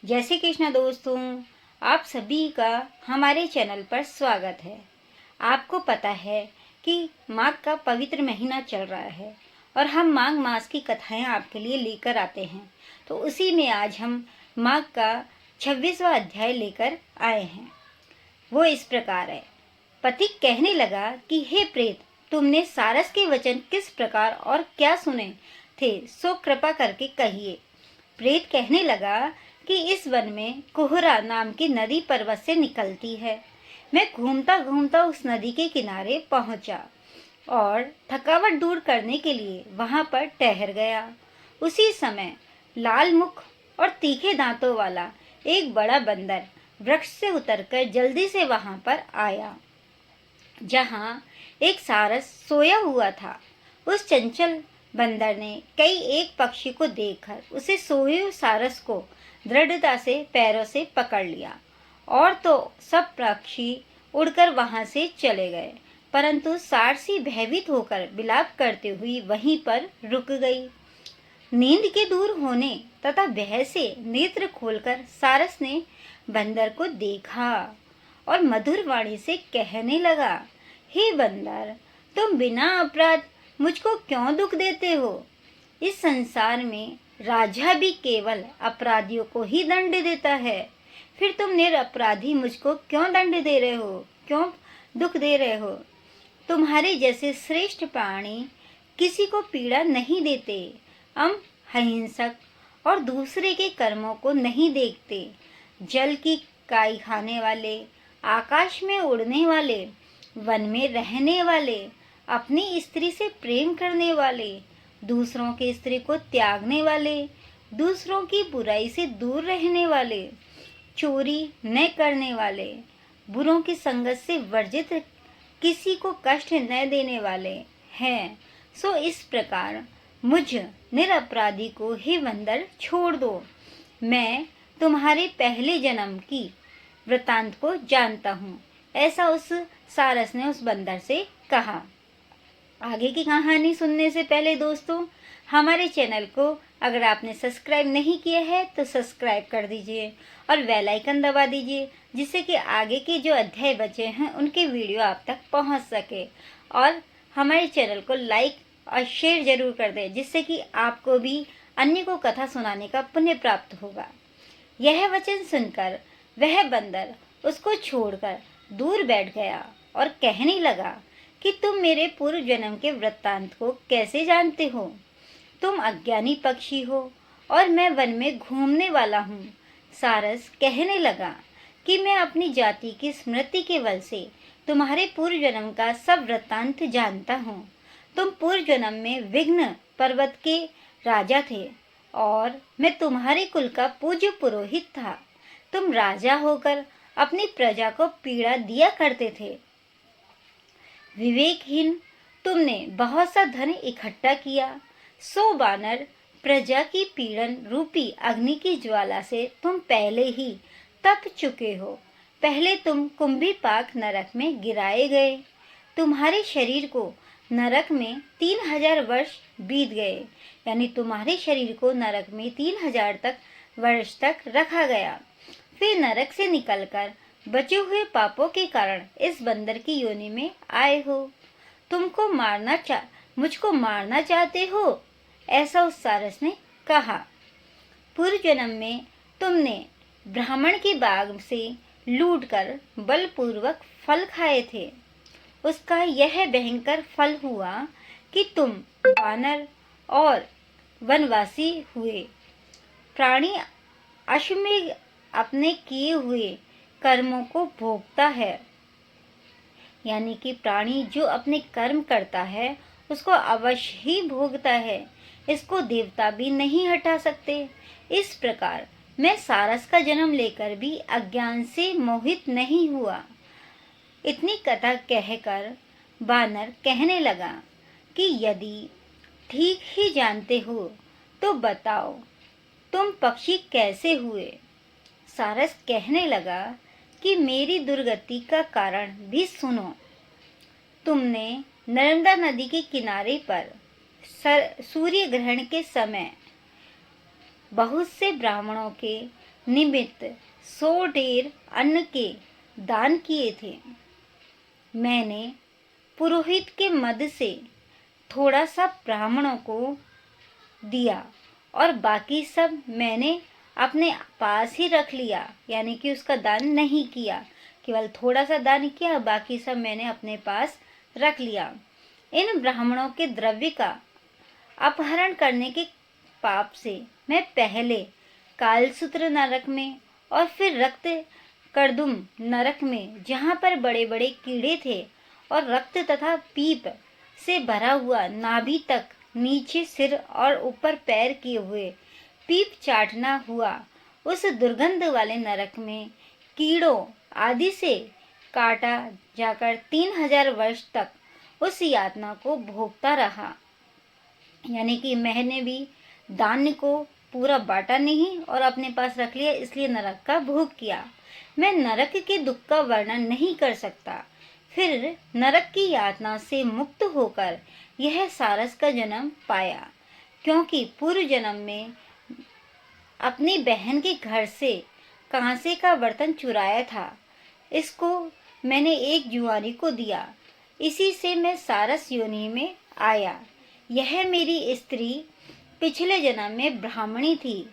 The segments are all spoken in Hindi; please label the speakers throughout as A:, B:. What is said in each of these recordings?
A: जय श्री कृष्ण दोस्तों, आप सभी का हमारे चैनल पर स्वागत है। आपको पता है कि माघ का पवित्र महीना चल रहा है और हम माघ मास की कथाएं आपके लिए लेकर आते हैं। तो उसी में आज हम माघ का 26वां अध्याय लेकर आए हैं। वो इस प्रकार है। पथिक कहने लगा कि हे प्रेत, तुमने सारस के वचन किस प्रकार और क्या सुने थे, सो कृपा करके कहिए। प्रेत कहने लगा कि इस वन में कोहरा नाम की नदी पर्वत से निकलती है। मैं घूमता घूमता उस नदी के किनारे पहुंचा और थकावट दूर करने के लिए वहां पर ठहर गया। उसी समय लाल मुख और तीखे दांतों वाला एक बड़ा बंदर वृक्ष से उतरकर जल्दी से वहां पर आया, जहां एक सारस सोया हुआ था। उस चंचल बंदर ने कई एक पक्षी को देखकर उसे सोए हुए सारस को दृढ़ता से पैरों से पकड़ लिया और तो सब पक्षी उड़कर वहां से चले गए, परंतु सारसी भयभीत होकर विलाप करते हुई वहीं पर रुक गई। नींद के दूर होने तथा भय से नेत्र खोलकर सारस ने बंदर को देखा और मधुर वाणी से कहने लगा, हे बंदर, तुम बिना अपराध मुझको क्यों दुख देते हो? इस संसार में राजा भी केवल अपराधियों को ही दंड देता है, फिर तुम निरपराधी मुझको क्यों दंड दे रहे हो, क्यों दुख दे रहे हो? तुम्हारे जैसे श्रेष्ठ प्राणी किसी को पीड़ा नहीं देते, अहिंसक और दूसरे के कर्मों को नहीं देखते। जल की काई खाने वाले, आकाश में उड़ने वाले, वन में रहने वाले, अपनी स्त्री से प्रेम करने वाले, दूसरों की स्त्री को त्यागने वाले, दूसरों की बुराई से दूर रहने वाले, चोरी न करने वाले, बुरों की संगत से वर्जित, किसी को कष्ट न देने वाले हैं। सो इस प्रकार मुझ निरपराधी को हे बंदर छोड़ दो। मैं तुम्हारे पहले जन्म की वृतांत को जानता हूँ। ऐसा उस सारस ने उस बंदर से कहा। आगे की कहानी सुनने से पहले दोस्तों, हमारे चैनल को अगर आपने सब्सक्राइब नहीं किया है तो सब्सक्राइब कर दीजिए और बेल आइकन दबा दीजिए, जिससे कि आगे के जो अध्याय बचे हैं उनके वीडियो आप तक पहुंच सके। और हमारे चैनल को लाइक और शेयर जरूर कर दें, जिससे कि आपको भी अन्य को कथा सुनाने का पुण्य प्राप्त होगा। यह वचन सुनकर वह बंदर उसको छोड़कर दूर बैठ गया और कहने लगा कि तुम मेरे पूर्व जन्म के वृत्तांत को कैसे जानते हो? तुम अज्ञानी पक्षी हो और मैं वन में घूमने वाला हूँ। सारस कहने लगा कि मैं अपनी जाति की स्मृति के बल से तुम्हारे पूर्व जन्म का सब वृत्तांत जानता हूँ। तुम पूर्व जन्म में विघ्न पर्वत के राजा थे और मैं तुम्हारे कुल का पूज्य पुरोहित था। तुम राजा होकर अपनी प्रजा को पीड़ा दिया करते थे। विवेकहीन, तुमने बहुत सा धन इकट्ठा किया। सो बानर प्रजा की पीड़न रूपी अग्नि की ज्वाला से तुम पहले ही तप चुके हो। पहले तुम कुंभीपाक नरक में गिराए गए। तुम्हारे शरीर को नरक में 3000 वर्ष बीत गए, यानी तुम्हारे शरीर को नरक में 3000 वर्ष तक रखा गया। फिर नरक से निकलकर बचे हुए पापों के कारण इस बंदर की योनि में आए हो। मुझको मारना चाहते हो? ऐसा उस सारस ने कहा। पूर्व जन्म में तुमने ब्राह्मण के बाग से लूटकर बलपूर्वक फल खाए थे। उसका यह भयंकर फल हुआ कि तुम वानर और वनवासी हुए। प्राणी अश्वमेध अपने किए हुए कर्मों को भोगता है, यानी कि प्राणी जो अपने कर्म करता है उसको अवश्य ही भोगता है। इसको देवता भी नहीं हटा सकते। इस प्रकार मैं सारस का जन्म लेकर भी अज्ञान से मोहित नहीं हुआ। इतनी कथा कहकर बानर कहने लगा कि यदि ठीक ही जानते हो तो बताओ, तुम पक्षी कैसे हुए? सारस कहने लगा कि मेरी दुर्गति का कारण भी सुनो। तुमने नर्मदा नदी के किनारे पर सूर्य ग्रहण के समय बहुत से ब्राह्मणों के निमित्त 100 ढेर अन्न के दान किए थे। मैंने पुरोहित के मद से थोड़ा सा ब्राह्मणों को दिया और बाकी सब मैंने अपने पास ही रख लिया, यानी कि उसका दान नहीं किया, केवल थोड़ा सा दान किया, बाकी सब मैंने अपने पास रख लिया। इन ब्राह्मणों के द्रव्य का अपहरण करने के पाप से मैं पहले कालसूत्र नरक में और फिर रक्त करदुम नरक में, जहाँ पर बड़े बड़े कीड़े थे और रक्त तथा पीप से भरा हुआ नाभि तक नीचे सिर और ऊपर पैर किए हुए पीप चाटना हुआ उस दुर्गंध वाले नरक में कीड़ों आदि से काटा जाकर 3000 वर्ष तक उस यातना को भोगता रहा। यानी कि मैंने भी दान को पूरा बांटा नहीं और अपने पास रख लिया, इसलिए नरक का भोग किया। मैं नरक के दुख का वर्णन नहीं कर सकता। फिर नरक की यातना से मुक्त होकर यह सारस का जन्म पाया, क्योंकि पूर्व जन्म में अपनी बहन के घर से कांसे का बर्तन चुराया था। इसको मैंने एक जुआरी को दिया, इसी से मैं सारस योनि में आया। यह मेरी स्त्री पिछले जन्म में ब्राह्मणी थी,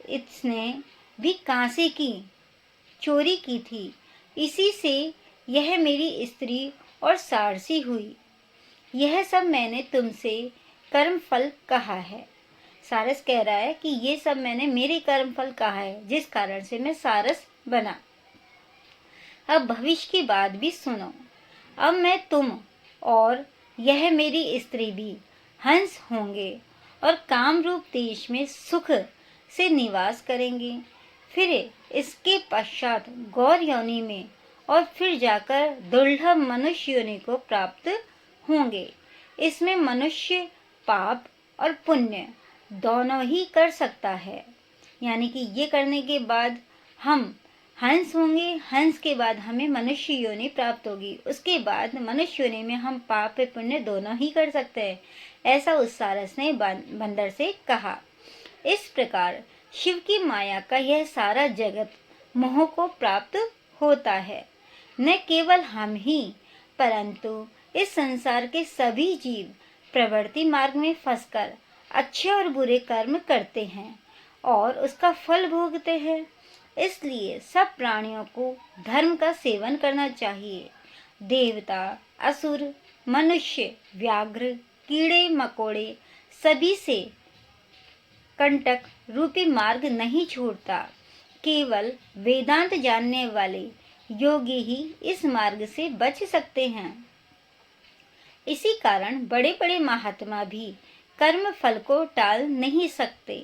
A: इसने भी कांसे की चोरी की थी, इसी से यह मेरी स्त्री और सारसी हुई। यह सब मैंने तुमसे कर्म फल कहा है। सारस कह रहा है कि ये सब मैंने मेरे कर्म फल कहा है, जिस कारण से मैं सारस बना। अब भविष्य की बात भी सुनो। अब मैं, तुम और यह मेरी स्त्री भी हंस होंगे और काम रूप देश में सुख से निवास करेंगे। फिर इसके पश्चात गौर योनि में और फिर जाकर दुर्लभ मनुष्य योनि को प्राप्त होंगे। इसमें मनुष्य पाप और पुण्य दोनों ही कर सकता है। यानी कि ये करने के बाद हम हंस होंगे, हंस के बाद हमें मनुष्य योनि प्राप्त होगी, उसके बाद मनुष्य योनि में हम पाप पुण्य दोनों ही कर सकते हैं। ऐसा उस सारस ने बंदर से कहा। इस प्रकार शिव की माया का यह सारा जगत मोह को प्राप्त होता है। न केवल हम ही, परंतु इस संसार के सभी जीव प्रवृत्ति मार्ग में फंसकर अच्छे और बुरे कर्म करते हैं और उसका फल भोगते हैं। इसलिए सब प्राणियों को धर्म का सेवन करना चाहिए। देवता, असुर, मनुष्य, व्याघ्र, कीड़े मकोड़े सभी से कंटक रूपी मार्ग नहीं छोड़ता। केवल वेदांत जानने वाले योगी ही इस मार्ग से बच सकते हैं। इसी कारण बड़े बड़े महात्मा भी कर्म फल को टाल नहीं सकते।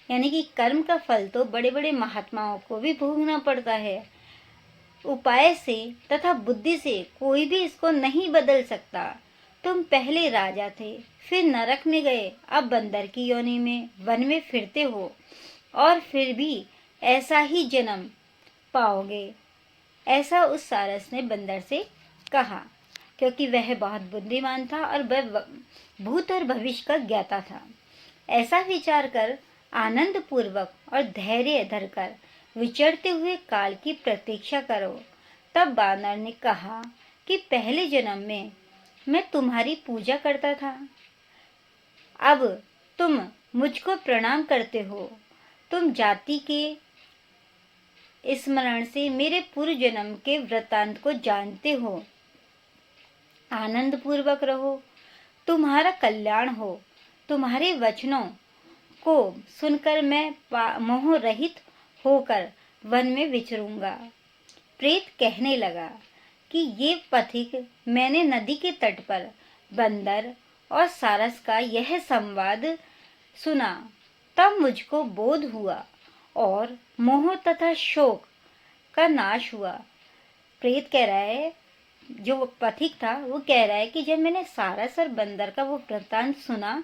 A: यानी कि कर्म का फल तो बड़े बड़े महात्माओं को भी भोगना पड़ता है। उपाय से तथा बुद्धि से कोई भी इसको नहीं बदल सकता। तुम पहले राजा थे, फिर नरक में गए, अब बंदर की योनि में वन में फिरते हो और फिर भी ऐसा ही जन्म पाओगे। ऐसा उस सारस ने बंदर से कहा, क्योंकि वह बहुत बुद्धिमान था और वह भूत और भविष्य का ज्ञाता था। ऐसा विचार कर आनंद पूर्वक और धैर्य धरकर विचरते हुए काल की प्रतीक्षा करो। तब बानर ने कहा कि पहले जन्म में मैं तुम्हारी पूजा करता था, अब तुम मुझको प्रणाम करते हो। तुम जाति के स्मरण से मेरे पूर्व जन्म के वृत्तांत को जानते हो। आनंद पूर्वक रहो, तुम्हारा कल्याण हो। तुम्हारे वचनों को सुनकर मैं मोह रहित होकर वन में विचरूंगा। प्रेत कहने लगा कि ये पथिक मैंने नदी के तट पर बंदर और सारस का यह संवाद सुना, तब मुझको बोध हुआ और मोह तथा शोक का नाश हुआ। प्रेत कह रहा है, जो वो पथिक था वो कह रहा है कि जब मैंने सारस और बंदर का वो वृत्तांत सुना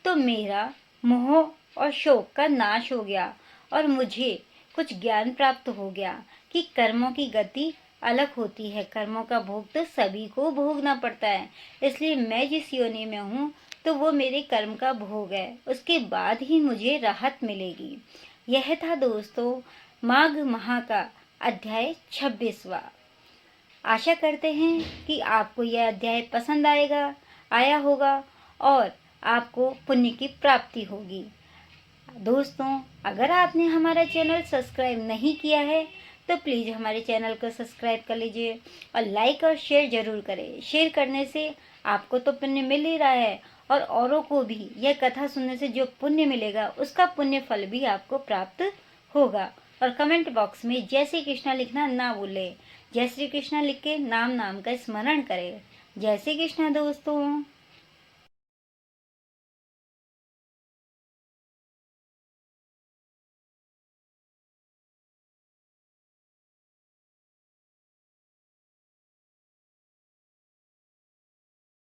A: तो मेरा मोह और शोक का नाश हो गया और मुझे कुछ ज्ञान प्राप्त हो गया कि कर्मों की गति अलग होती है। कर्मों का भोग तो सभी को भोगना पड़ता है, इसलिए मैं जिस योनि में हूँ तो वो मेरे कर्म का भोग है, उसके बाद ही मुझे राहत मिलेगी। यह था दोस्तों माघ माह का अध्याय 26वां। आशा करते हैं कि आपको यह अध्याय पसंद आया होगा और आपको पुण्य की प्राप्ति होगी। दोस्तों, अगर आपने हमारा चैनल सब्सक्राइब नहीं किया है तो प्लीज़ हमारे चैनल को सब्सक्राइब कर लीजिए और लाइक और शेयर ज़रूर करें। शेयर करने से आपको तो पुण्य मिल ही रहा है और औरों को भी यह कथा सुनने से जो पुण्य मिलेगा उसका पुण्य फल भी आपको प्राप्त होगा। और कमेंट बॉक्स में जय श्री कृष्णा लिखना ना भूलें। जय श्री कृष्णा लिख के नाम का स्मरण करें। जय श्री कृष्णा दोस्तों।